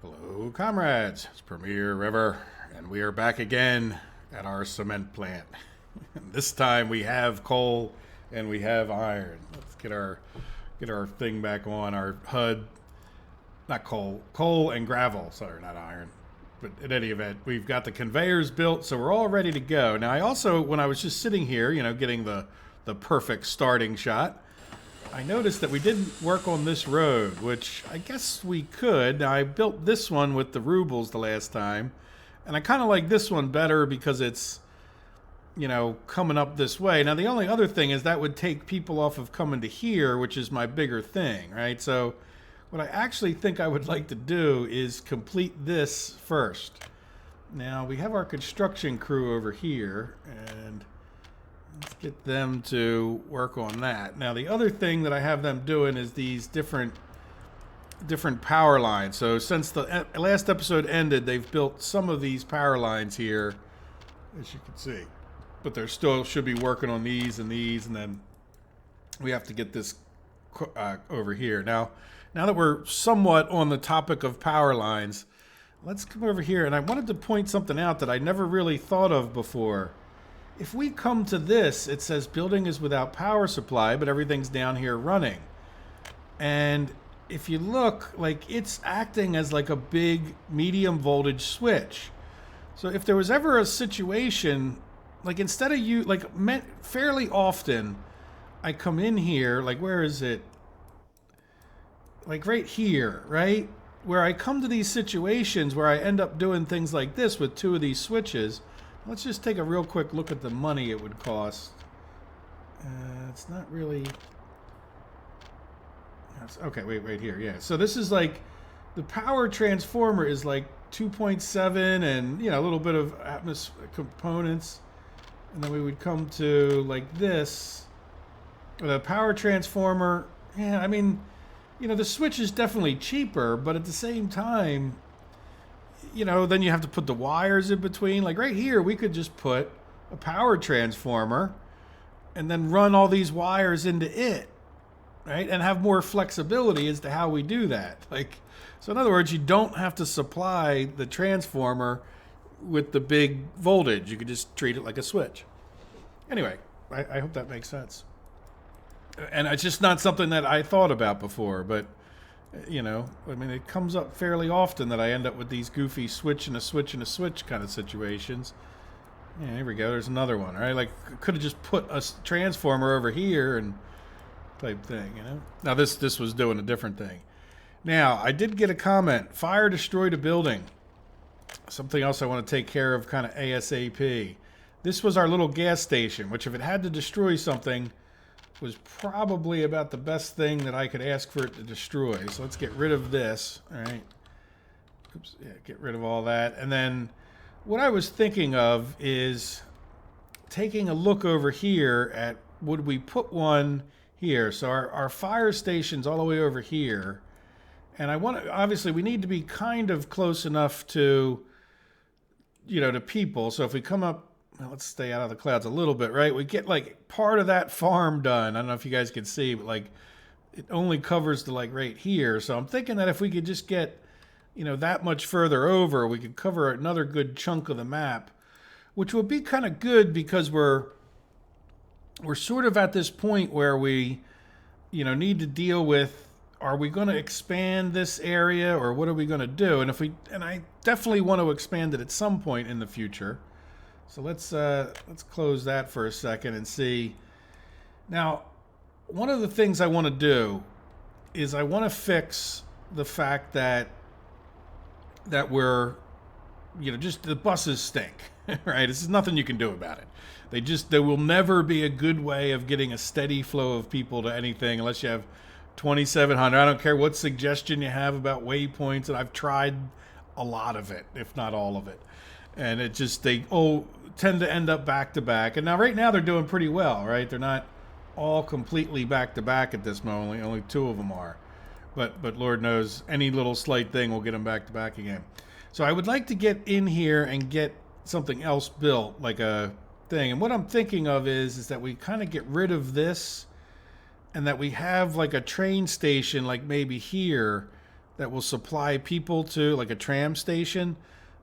Hello, comrades. It's Premier River, and we are back again at our cement plant. This time we have coal and we have iron. Let's get our thing back on our HUD. Not coal and gravel. Sorry, not iron. But in any event, we've got the conveyors built, so we're all ready to go. Now, I also, when I was just sitting here, getting the perfect starting shot, I noticed that we didn't work on this road, which I guess we could. Now, I built this one with the rubles the last time, and I kind of like this one better because it's, coming up this way. Now, the only other thing is that would take people off of coming to here, which is my bigger thing, right? So what I actually think I would like to do is complete this first. Now, we have our construction crew over here, and let's get them to work on that. Now, the other thing that I have them doing is these different power lines. So since the last episode ended, they've built some of these power lines here, as you can see. But they're still should be working on these, and then we have to get this over here. Now that we're somewhat on the topic of power lines, let's come over here. And I wanted to point something out that I never really thought of before. If we come to this, it says building is without power supply, but everything's down here running. And if you look, it's acting as like a big medium voltage switch. So if there was ever a situation, instead of fairly often, I come in here, where is it? Right here, right? Where I come to these situations where I end up doing things like this with two of these switches. Let's just take a real quick look at the money it would cost. It's not really... Okay, wait here. Yeah, so this is the power transformer is 2.7 and, a little bit of components. And then we would come to this. The power transformer, yeah, I mean, the switch is definitely cheaper, but at the same time, then you have to put the wires in between. Right here, we could just put a power transformer and then run all these wires into it, right? And have more flexibility as to how we do that. So in other words, you don't have to supply the transformer with the big voltage. You could just treat it like a switch. Anyway, I hope that makes sense. And it's just not something that I thought about before, but it comes up fairly often that I end up with these goofy switch and a switch and a switch kind of situations. Yeah, here we go. There's another one, right? Could have just put a transformer over here and type thing, Now this was doing a different thing. Now, I did get a comment. Fire destroyed a building. Something else I want to take care of kind of ASAP. This was our little gas station, which if it had to destroy something, was probably about the best thing that I could ask for it to destroy. So let's get rid of this. All right. Oops. Yeah, get rid of all that. And then what I was thinking of is taking a look over here at, would we put one here? So our fire station's all the way over here. And I want to, obviously we need to be kind of close enough to, to people. So if we come up, well, let's stay out of the clouds a little bit, right? We get part of that farm done. I don't know if you guys can see, but it only covers the right here. So I'm thinking that if we could just get, that much further over, we could cover another good chunk of the map, which would be kind of good because we're sort of at this point where we, need to deal with, are we going to expand this area or what are we going to do? And I definitely want to expand it at some point in the future. So let's close that for a second and see. Now, one of the things I want to do is I want to fix the fact that we're, just the buses stink, right? This is nothing you can do about it. There will never be a good way of getting a steady flow of people to anything unless you have 2,700. I don't care what suggestion you have about waypoints, and I've tried a lot of it, if not all of it. And it just, they tend to end up back to back. And now, right now, they're doing pretty well, right? They're not all completely back to back at this moment. Only two of them are. But Lord knows, any little slight thing will get them back to back again. So I would like to get in here and get something else built, like a thing. And what I'm thinking of is that we kind of get rid of this, and that we have a train station, maybe here, that will supply people to, like a tram station,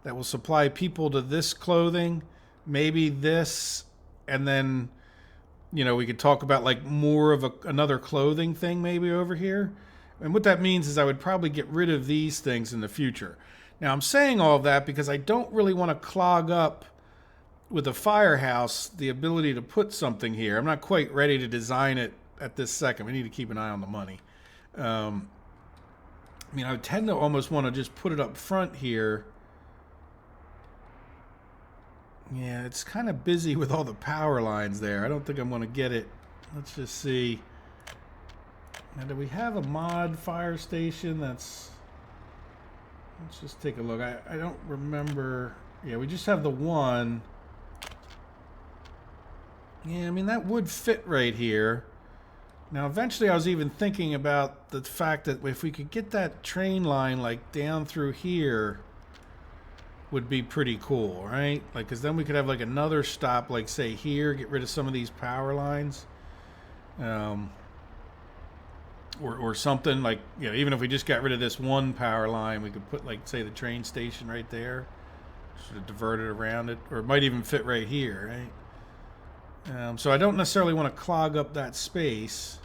that will supply people to this clothing, maybe this, and then, you know, we could talk about like more of another clothing thing maybe over here. And what that means is I would probably get rid of these things in the future. Now, I'm saying all of that because I don't really want to clog up with a firehouse the ability to put something here. I'm not quite ready to design it at this second. We need to keep an eye on the money. I mean, I would tend to almost want to just put it up front here. Yeah, it's kind of busy with all the power lines there. I don't think I'm going to get it. Let's just see. Now, do we have a mod fire station that's... Let's just take a look. I don't remember. Yeah, we just have the one. Yeah, I mean, that would fit right here. Now, eventually I was even thinking about the fact that if we could get that train line, like, down through here, would be pretty cool, right? Like, because then we could have, like, another stop, like, say, here, get rid of some of these power lines. Or something like, you know, even if we just got rid of this one power line, we could put, like, say, the train station right there, sort of divert it around it, or it might even fit right here, right? So I don't necessarily want to clog up that space.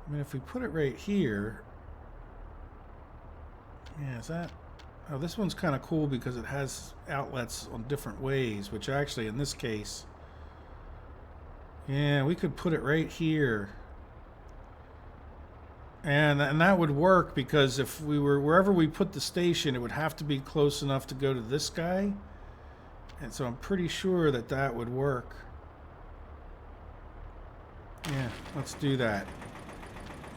I mean, if we put it right here, yeah, is that? Oh, this one's kind of cool because it has outlets on different ways, which actually, in this case, yeah, we could put it right here. And that would work because if we were, wherever we put the station, it would have to be close enough to go to this guy. And so I'm pretty sure that that would work. Yeah, let's do that.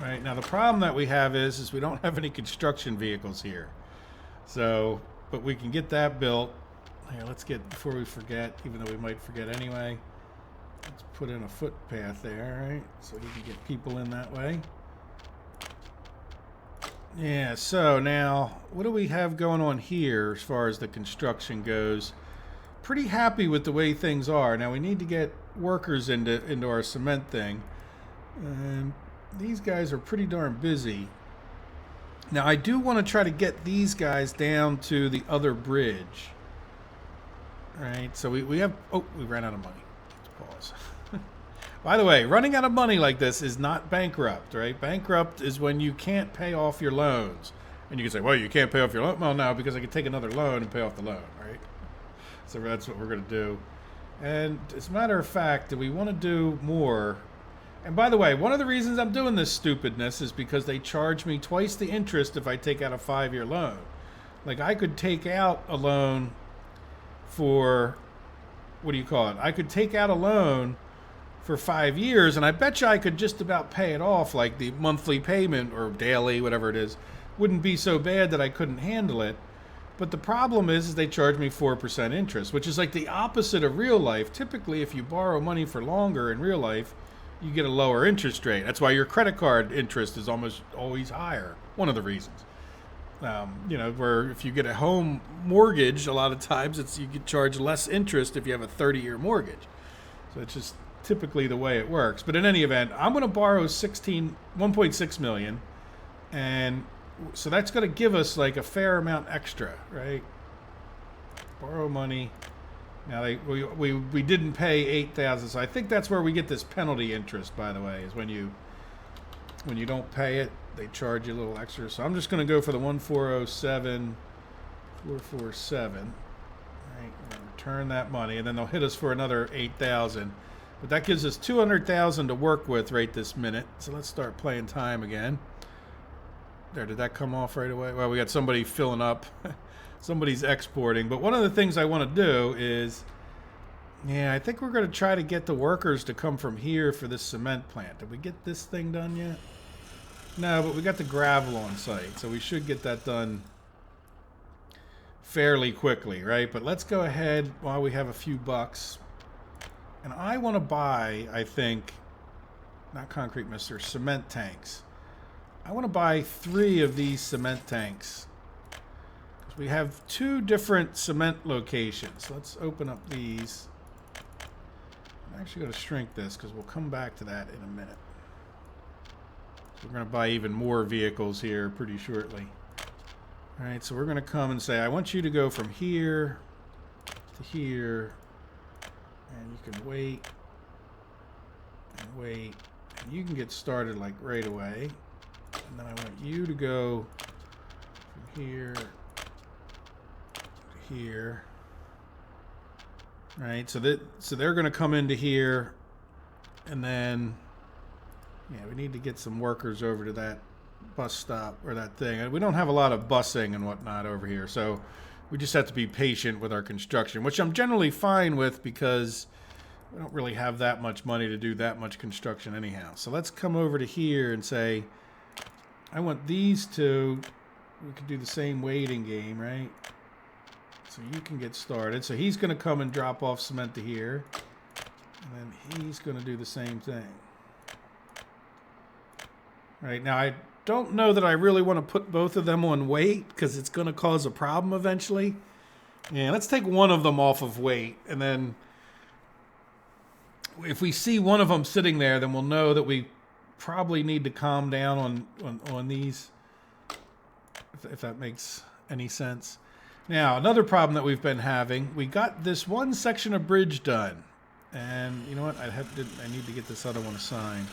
Right, now the problem that we have is we don't have any construction vehicles here. So, but we can get that built. Here, let's get, before we forget, even though we might forget anyway, let's put in a footpath there, right? So we can get people in that way. Yeah, so now, what do we have going on here as far as the construction goes? Pretty happy with the way things are. Now we need to get workers into our cement thing. And these guys are pretty darn busy. Now I do want to try to get these guys down to the other bridge. Right, so we have, oh, we ran out of money. Let's pause. By the way, running out of money like this is not bankrupt, right? Bankrupt is when you can't pay off your loans. And you can say, well, you can't pay off your loan. Well, no, because I can take another loan and pay off the loan, right? So that's what we're going to do. And as a matter of fact, do we want to do more? And by the way, one of the reasons I'm doing this stupidness is because they charge me twice the interest if I take out a 5-year loan. Like, I could take out a loan for, what do you call it? I could take out a loan for 5 years, and I bet you I could just about pay it off, like the monthly payment or daily, whatever it is, wouldn't be so bad that I couldn't handle it. But the problem is they charge me 4% interest, which is like the opposite of real life. Typically, if you borrow money for longer in real life, you get a lower interest rate. That's why your credit card interest is almost always higher. One of the reasons. You know, where if you get a home mortgage, a lot of times you get charged less interest if you have a 30-year mortgage. So it's just typically the way it works. But in any event, I'm going to borrow 1.6 million, and so that's going to give us like a fair amount extra, right? Borrow money. Now we didn't pay 8,000, so I think that's where we get this penalty interest. By the way, is when you don't pay it, they charge you a little extra. So I'm just going to go for the 1,407,447. Right, we're going to return that money, and then they'll hit us for another 8,000. But that gives us 200,000 to work with right this minute. So let's start playing time again. There, did that come off right away? Well, we got somebody filling up. Somebody's exporting. But one of the things I want to do is, yeah, I think we're going to try to get the workers to come from here for this cement plant. Did we get this thing done yet? No, but we got the gravel on site. So we should get that done fairly quickly, right? But let's go ahead while we have a few bucks. And I want to buy, I think, not concrete mixer, cement tanks. I want to buy 3 of these cement tanks. We have 2 different cement locations. Let's open up these. I'm actually going to shrink this because we'll come back to that in a minute. We're going to buy even more vehicles here pretty shortly. All right, so we're going to come and say, I want you to go from here to here, and you can wait and wait, and you can get started like right away. And then I want you to go from here to here. All right, so they're going to come into here, and then yeah, we need to get some workers over to that bus stop or that thing. And we don't have a lot of busing and whatnot over here, so we just have to be patient with our construction, which I'm generally fine with because we don't really have that much money to do that much construction anyhow. So let's come over to here and say, I want these two. We could do the same waiting game, right? So you can get started. So he's going to come and drop off cement to here, and then he's going to do the same thing. Right, now I don't know that I really want to put both of them on wait because it's going to cause a problem eventually. Yeah, let's take one of them off of wait, and then if we see one of them sitting there, then we'll know that we probably need to calm down on these, if that makes any sense. Now, another problem that we've been having, we got this one section of bridge done, and you know what? I need to get this other one assigned.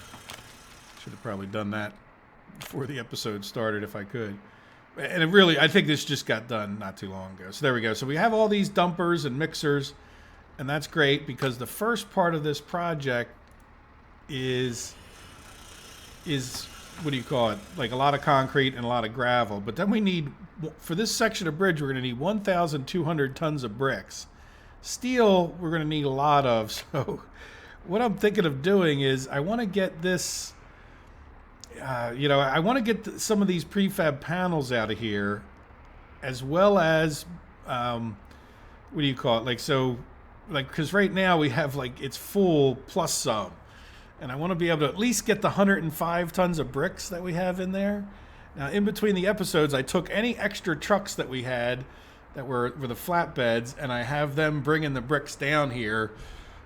Should have probably done that before the episode started if I could. And it really, I think this just got done not too long ago. So there we go. So we have all these dumpers and mixers, and that's great because the first part of this project is what do you call it? Like a lot of concrete and a lot of gravel. But then we need, for this section of bridge, we're going to need 1,200 tons of bricks. Steel, we're going to need a lot of. So what I'm thinking of doing is I want to get this... I want to get some of these prefab panels out of here, as well as, what do you call it? Because right now we have it's full plus some, and I want to be able to at least get the 105 tons of bricks that we have in there. Now, in between the episodes, I took any extra trucks that we had that were the flatbeds, and I have them bringing the bricks down here,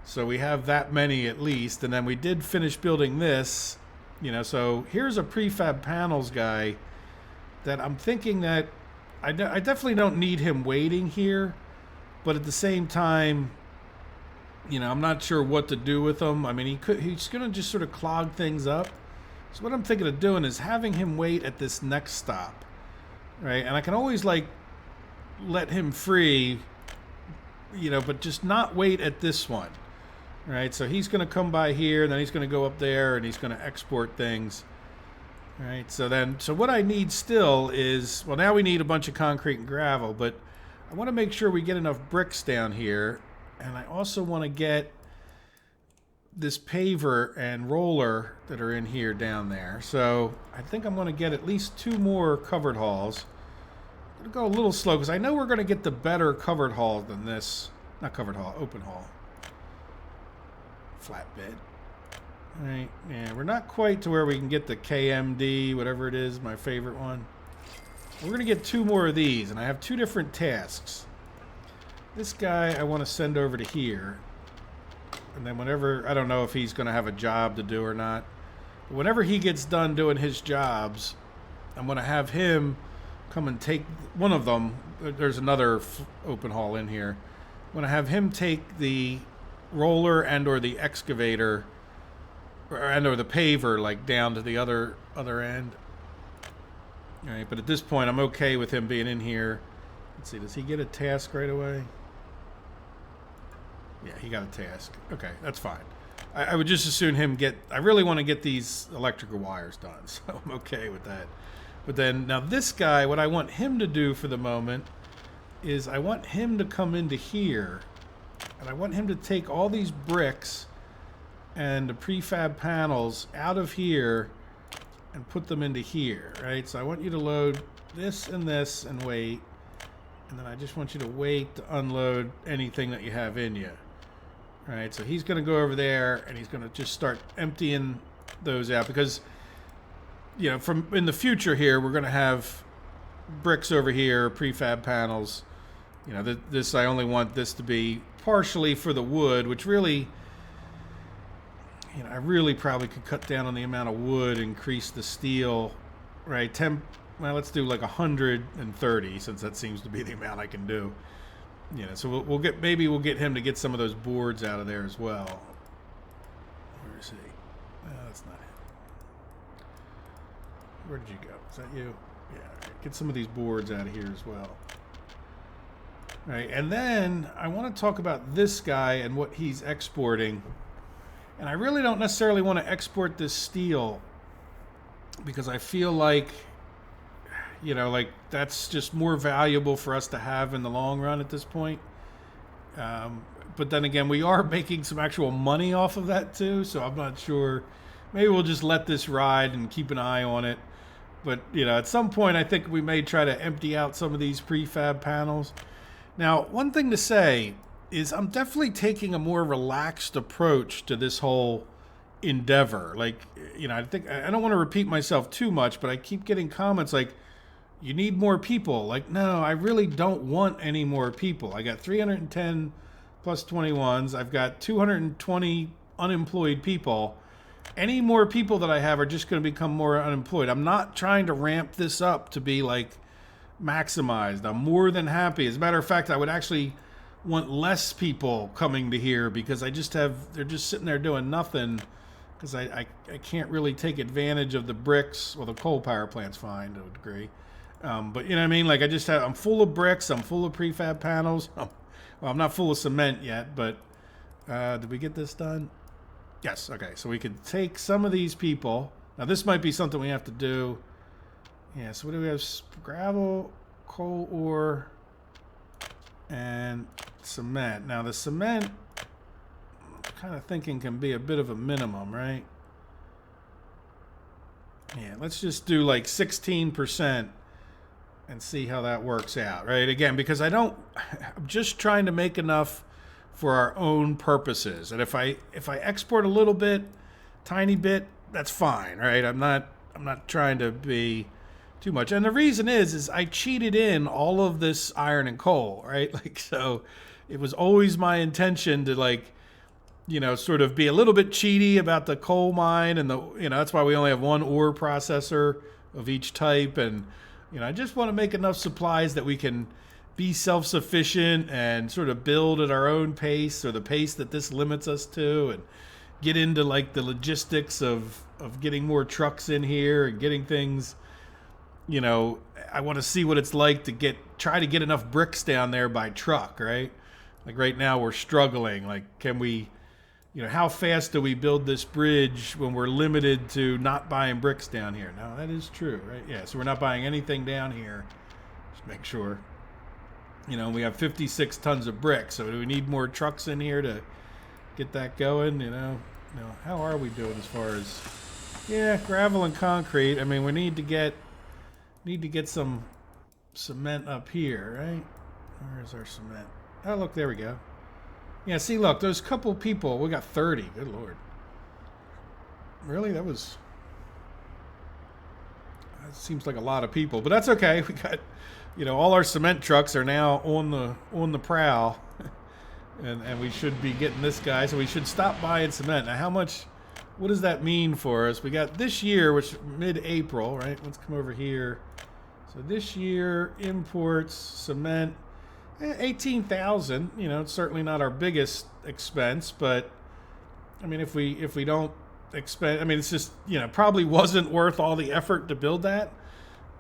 so we have that many at least. And then we did finish building this. So here's a prefab panels guy that I'm thinking that I definitely don't need him waiting here, but at the same time, I'm not sure what to do with him. I mean, he's going to just sort of clog things up. So what I'm thinking of doing is having him wait at this next stop, right? And I can always let him free, but just not wait at this one. Right, so he's going to come by here, and then he's going to go up there, and he's going to export things. All right, so what I need still is, well, now we need a bunch of concrete and gravel, but I want to make sure we get enough bricks down here, and I also want to get this paver and roller that are in here down there. So I think I'm going to get at least 2 more covered halls. I'm going to go a little slow, because I know we're going to get the better covered hall than this. Not covered hall, open hall. Flatbed. All right, yeah, we're not quite to where we can get the KMD, whatever it is, my favorite one. We're going to get 2 more of these, and I have 2 different tasks. This guy I want to send over to here, and then whenever, I don't know if he's going to have a job to do or not, but whenever he gets done doing his jobs, I'm going to have him come and take one of them. There's another open hall in here. I'm going to have him take the roller and or the excavator and or the paver down to the other end. All right, but at this point I'm okay with him being in here. Let's see, does he get a task right away? Yeah, he got a task. Okay, that's fine. I would just as soon him get, I really want to get these electrical wires done, so I'm okay with that. But then now this guy, what I want him to do for the moment is I want him to come into here, and I want him to take all these bricks and the prefab panels out of here and put them into here, right? So I want you to load this and wait. And then I just want you to wait to unload anything that you have in you. All right, so he's going to go over there and he's going to just start emptying those out because, from in the future here, we're going to have bricks over here, prefab panels. This I only want this to be partially for the wood, which really, you know, I really probably could cut down on the amount of wood, increase the steel, right? Well, let's do like 130, since that seems to be the amount I can do. You know, so maybe we'll get him to get some of those boards out of there as well. Where is he? That's not him. Where did you go? Is that you? Yeah, get some of these boards out of here as well. All right, and then I want to talk about this guy and what he's exporting. And I really don't necessarily want to export this steel because I feel like, you know, like that's just more valuable for us to have in the long run at this point. But then again, we are making some actual money off of that too, so I'm not sure. Maybe we'll just let this ride and keep an eye on it. But, you know, at some point I think we may try to empty out some of these prefab panels. Now, one thing to say is I'm definitely taking a more relaxed approach to this whole endeavor. Like, you know, I don't want to repeat myself too much, but I keep getting comments like, you need more people. Like, no, I really don't want any more people. I got 310 plus 21s. I've got 220 unemployed people. Any more people that I have are just going to become more unemployed. I'm not trying to ramp this up to be like maximized. I'm more than happy. As a matter of fact, I would actually want less people coming to here because they're just sitting there doing nothing because I can't really take advantage of the bricks. Well, the coal power plant's fine to a degree. But you know what I mean? Like I'm full of bricks. I'm full of prefab panels. Well, I'm not full of cement yet, but did we get this done? Yes. Okay. So we could take some of these people. Now this might be something we have to do. Yeah. So what do we have? Gravel, coal ore, and cement. Now the cement, I'm kind of thinking can be a bit of a minimum, right? Yeah. Let's just do like 16%. And see how that works out, right? Again, because I'm just trying to make enough for our own purposes. And if I export a little bit, tiny bit, that's fine, right? I'm not trying to be too much. And the reason is I cheated in all of this iron and coal, right? Like, so it was always my intention to, like, you know, sort of be a little bit cheaty about the coal mine and that's why we only have one ore processor of each type. And you know, I just want to make enough supplies that we can be self-sufficient and sort of build at our own pace, or the pace that this limits us to, and get into like the logistics of getting more trucks in here and getting things, you know, I want to see what it's like to try to get enough bricks down there by truck, right? Like right now we're struggling. Like, can we, you know, how fast do we build this bridge when we're limited to not buying bricks down here? No, that is true, right? Yeah, so we're not buying anything down here. Just make sure. You know, we have 56 tons of bricks, so do we need more trucks in here to get that going? You know, how are we doing as far as, yeah, gravel and concrete? I mean, we need to get some cement up here, right? Where's our cement? Oh, look, there we go. Yeah, see, look, those couple people, we got 30. Good Lord. Really? That seems like a lot of people, but that's okay. We got, you know, all our cement trucks are now on the prowl, and we should be getting this guy, so we should stop buying cement. Now, what does that mean for us? We got this year, which mid-April, right? Let's come over here. So this year, imports, cement, 18,000, you know, it's certainly not our biggest expense, but I mean, if we don't expend, I mean, it's just, you know, probably wasn't worth all the effort to build that.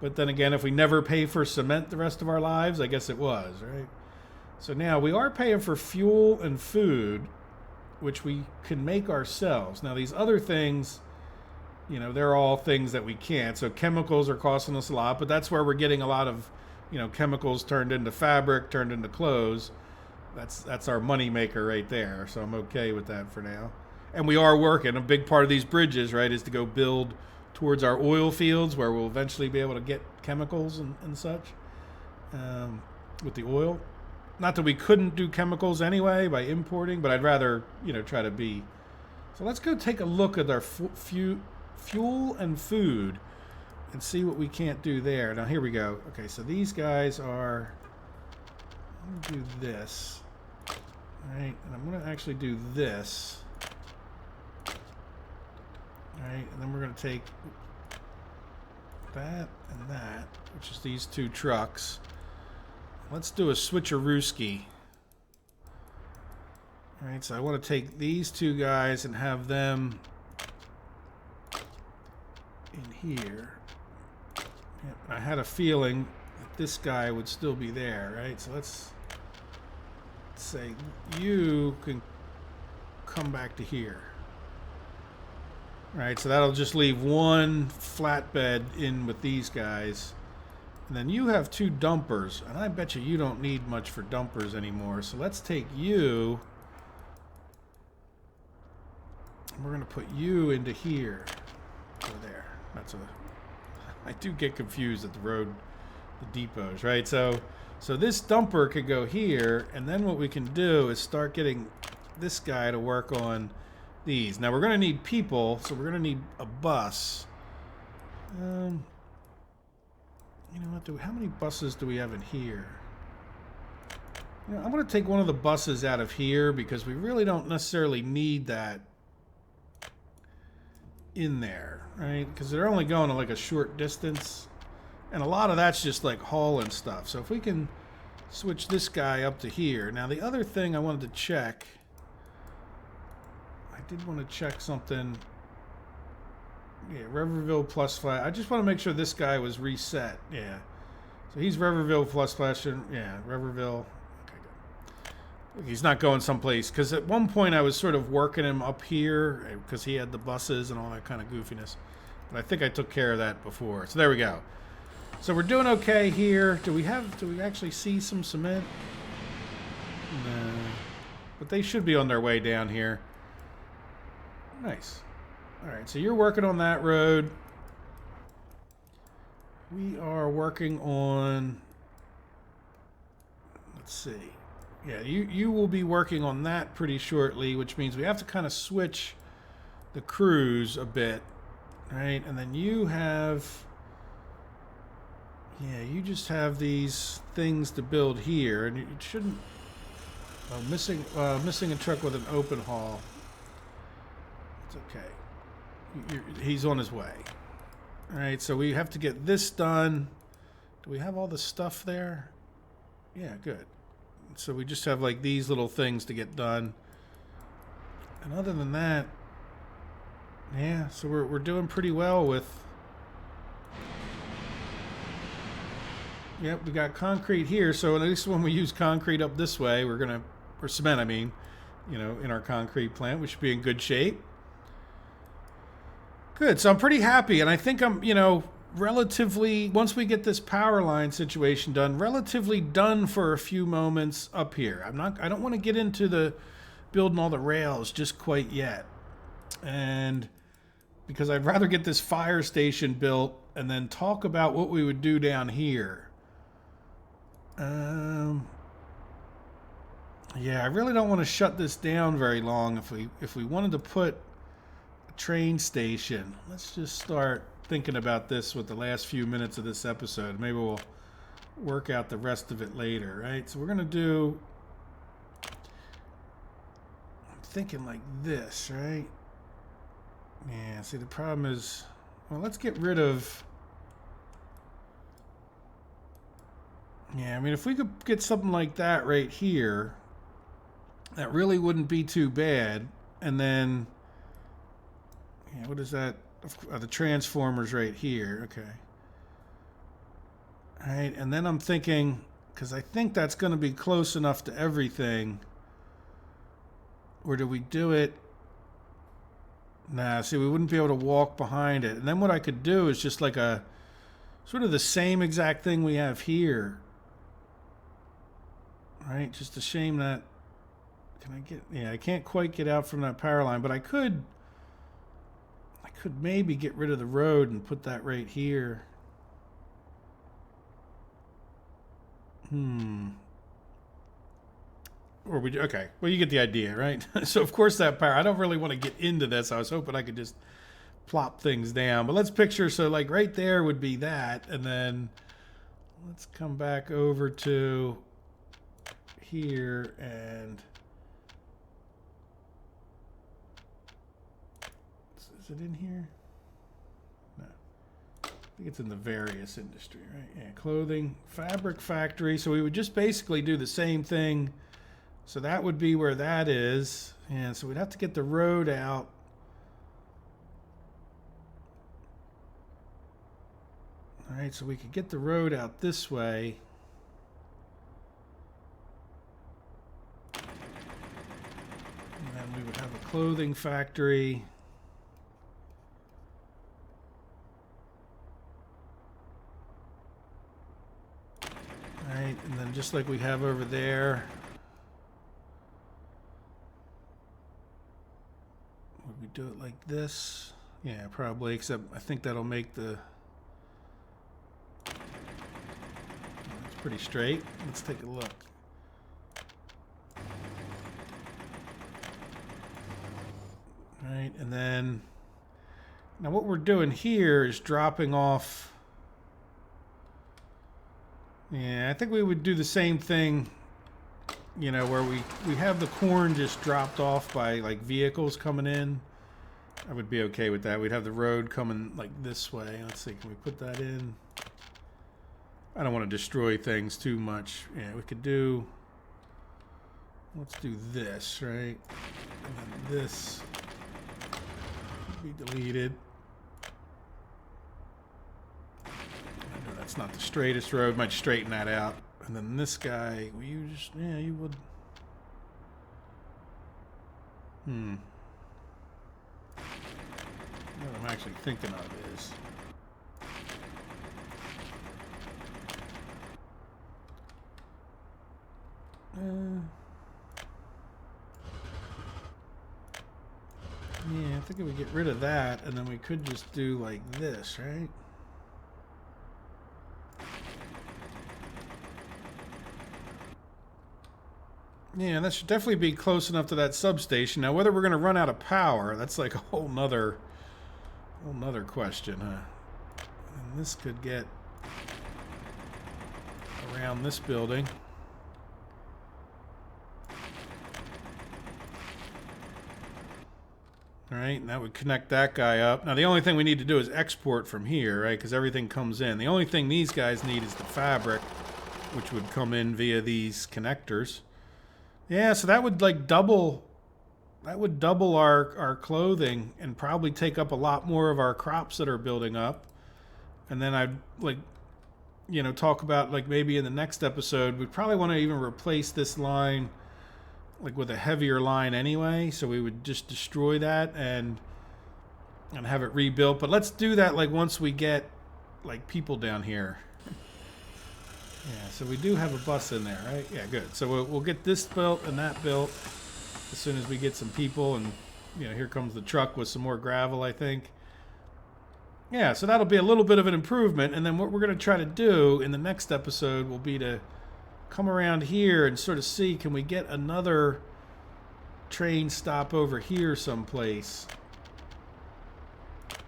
But then again, if we never pay for cement the rest of our lives, I guess it was, right? So now we are paying for fuel and food, which we can make ourselves. Now these other things, you know, they're all things that we can't. So chemicals are costing us a lot, but that's where we're getting a lot of, you know, chemicals turned into fabric, turned into clothes. That's our money maker right there. So I'm okay with that for now. And we are working. A big part of these bridges, right, is to go build towards our oil fields where we'll eventually be able to get chemicals and such with the oil. Not that we couldn't do chemicals anyway by importing, but I'd rather, you know, try to be. So let's go take a look at our fuel and food and see what we can't do there. Now, here we go. Okay, so these guys are, I'm going to do this, right? And I'm going to actually do this. All right, and then we're going to take that and that, which is these two trucks. Let's do a switcherooski. All right, so I want to take these two guys and have them in here. Yep, I had a feeling that this guy would still be there, right? So let's say you can come back to here. All right, so that'll just leave one flatbed in with these guys. And then you have two dumpers, and I bet you don't need much for dumpers anymore. So let's take you, and we're going to put you into here. Over there. That's a... I do get confused at the road, the depots, right? So this dumper could go here, and then what we can do is start getting this guy to work on these. Now we're going to need people, so we're going to need a bus. You know what? How many buses do we have in here? You know, I'm going to take one of the buses out of here because we really don't necessarily need that in there, right? Because they're only going to like a short distance, and a lot of that's just like hauling stuff. So if we can switch this guy up to here. Now the other thing I wanted to check, I did want to check something. Yeah, Reverville plus flash. I just want to make sure this guy was reset. Yeah. So he's Reverville plus flash. Yeah, Reverville. Okay, good. He's not going someplace. Because at one point I was sort of working him up here because he had the buses and all that kind of goofiness. But I think I took care of that before. So there we go. So we're doing okay here. Do we actually see some cement? No. But they should be on their way down here. Nice. All right, so you're working on that road. We are working on, let's see. Yeah, you will be working on that pretty shortly, which means we have to kind of switch the crews a bit, right? And then you have, yeah, you just have these things to build here, and it shouldn't, missing a truck with an open haul. It's okay. He's on his way. All right, so we have to get this done. Do we have all the stuff there? Yeah, good. So we just have like these little things to get done. And other than that, yeah, so we're doing pretty well with... Yep, we got concrete here, so at least when we use concrete up this way, or cement, I mean, you know, in our concrete plant, we should be in good shape. Good, so I'm pretty happy, and I think I'm, you know, relatively, once we get this power line situation done, relatively done for a few moments up here. I don't want to get into the building all the rails just quite yet. And because I'd rather get this fire station built and then talk about what we would do down here. Yeah, I really don't want to shut this down very long. If we wanted to put train station. Let's just start thinking about this with the last few minutes of this episode. Maybe we'll work out the rest of it later, right? So we're going to do, I'm thinking like this, right? Yeah, see the problem is, well, let's get rid of, yeah, I mean, if we could get something like that right here, that really wouldn't be too bad. And then, yeah, what is that? The transformers right here. Okay. All right, and then I'm thinking, because I think that's going to be close enough to everything. Or do we do it? Nah, see, we wouldn't be able to walk behind it. And then what I could do is just like a, sort of the same exact thing we have here. All right, just a shame that, can I get, yeah, I can't quite get out from that power line, but I could maybe get rid of the road and put that right here. Or we, okay, well, you get the idea, right? So of course that power, I don't really want to get into this. I was hoping I could just plop things down, but let's picture, so like right there would be that, and then let's come back over to here and Is it in here? No. I think it's in the various industry, right? Yeah, clothing, fabric factory. So we would just basically do the same thing. So that would be where that is. And so we'd have to get the road out. All right, so we could get the road out this way. And then we would have a clothing factory. All right, and then just like we have over there, would we do it like this? Yeah, probably, except I think that'll make the... pretty straight. Let's take a look. All right, and then now what we're doing here is dropping off. Yeah, I think we would do the same thing, you know, where we have the corn just dropped off by like vehicles coming in. I would be okay with that. We'd have the road coming like this way. Let's see, can we put that in? I don't want to destroy things too much. Yeah, we could do... Let's do this, right? And then this be deleted. I know that's not the straightest road. Might straighten that out. And then this guy, will you just... Yeah, you would... What I'm actually thinking of is... yeah, I think if we get rid of that, and then we could just do like this, right? Yeah, that should definitely be close enough to that substation. Now, whether we're going to run out of power, that's like a whole nother question, huh? And this could get around this building. All right, and that would connect that guy up. Now, the only thing we need to do is export from here, right? Because everything comes in. The only thing these guys need is the fabric, which would come in via these connectors. Yeah, so that would like double... That would double our clothing and probably take up a lot more of our crops that are building up. And then I'd like, you know, talk about like maybe in the next episode, we'd probably want to even replace this line like with a heavier line anyway. So we would just destroy that and have it rebuilt. But let's do that like once we get like people down here. Yeah, so we do have a bus in there, right? Yeah, good. So we'll get this built and that built as soon as we get some people, and you know, here comes the truck with some more gravel, I think. Yeah, so that'll be a little bit of an improvement, and then what we're going to try to do in the next episode will be to come around here and sort of see, can we get another train stop over here someplace? It'd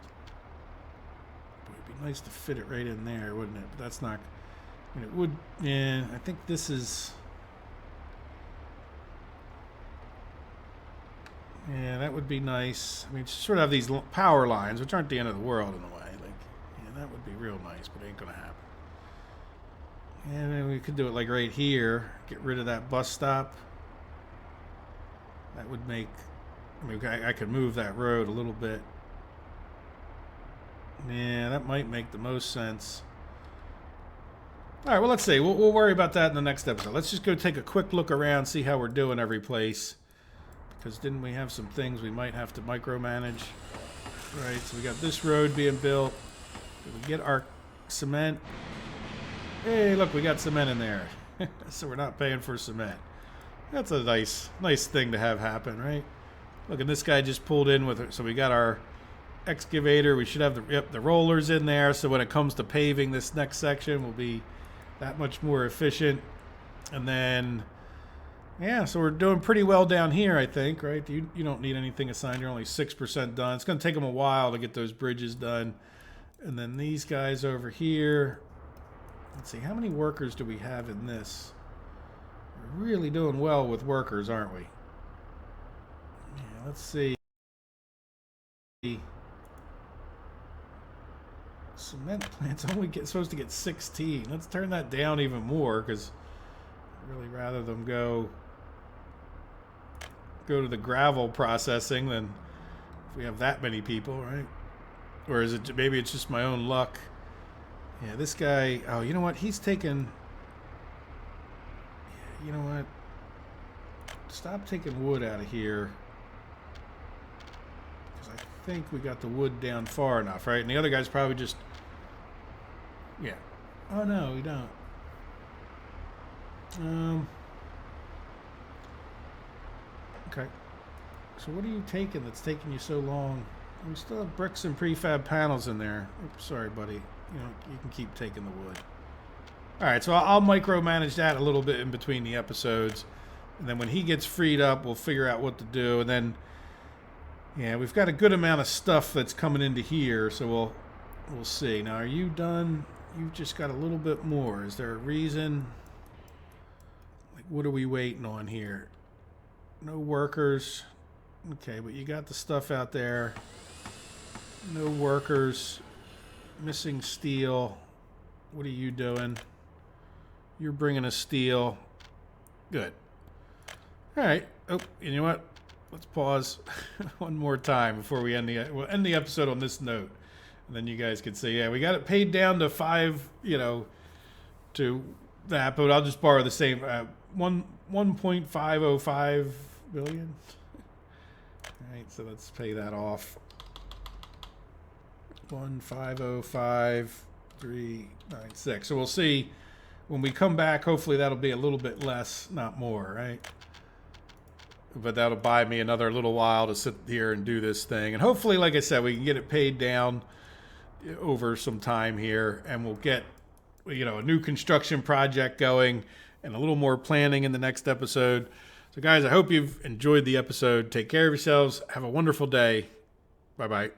be nice to fit it right in there, wouldn't it? But that's not... I mean, it would... Yeah, I think this is... Yeah, that would be nice. I mean, sort of have these power lines, which aren't the end of the world in a way. Like, yeah, that would be real nice, but it ain't gonna happen. And then we could do it like right here. Get rid of that bus stop. That would make... I mean, I could move that road a little bit. Yeah, that might make the most sense. All right, well, let's see. We'll worry about that in the next episode. Let's just go take a quick look around, see how we're doing every place. Because didn't we have some things we might have to micromanage? Right, so we got this road being built. Did we get our cement? Hey, look, we got cement in there. So we're not paying for cement. That's a nice thing to have happen, right? Look, and this guy just pulled in with it. So we got our excavator. We should have the rollers in there. So when it comes to paving this next section, we'll be that much more efficient. And then... yeah, so we're doing pretty well down here, I think, right? You don't need anything assigned. You're only 6% done. It's going to take them a while to get those bridges done. And then these guys over here. Let's see, how many workers do we have in this? We're really doing well with workers, aren't we? Yeah, let's see. cement plant's only supposed to get 16. Let's turn that down even more, because I'd really rather them go to the gravel processing than if we have that many people, right? Or is it maybe it's just my own luck? Yeah, this guy. Oh, you know what? He's taking. Yeah, you know what? Stop taking wood out of here, because I think we got the wood down far enough, right? And the other guy's probably just. Yeah. Oh no, we don't. Okay. So what are you taking that's taking you so long? We still have bricks and prefab panels in there. Oops, sorry, buddy. You know, you can keep taking the wood. All right, so I'll micromanage that a little bit in between the episodes. And then when he gets freed up, we'll figure out what to do. And then, yeah, we've got a good amount of stuff that's coming into here, so we'll see. Now, are you done? You've just got a little bit more. Is there a reason? Like, what are we waiting on here? No workers. Okay, but you got the stuff out there. No workers. Missing steel. What are you doing? You're bringing us steel. Good. All right. Oh, you know what? Let's pause one more time before we we'll end the episode on this note. And then you guys can say, yeah, we got it paid down to 5, to that, but I'll just borrow the same 1.505 billion. All right, so let's pay that off. 1505396. So we'll see when we come back. Hopefully that'll be a little bit less, not more, right? But that'll buy me another little while to sit here and do this thing. And hopefully, like I said, we can get it paid down over some time here, and we'll get, a new construction project going and a little more planning in the next episode. So guys, I hope you've enjoyed the episode. Take care of yourselves. Have a wonderful day. Bye-bye.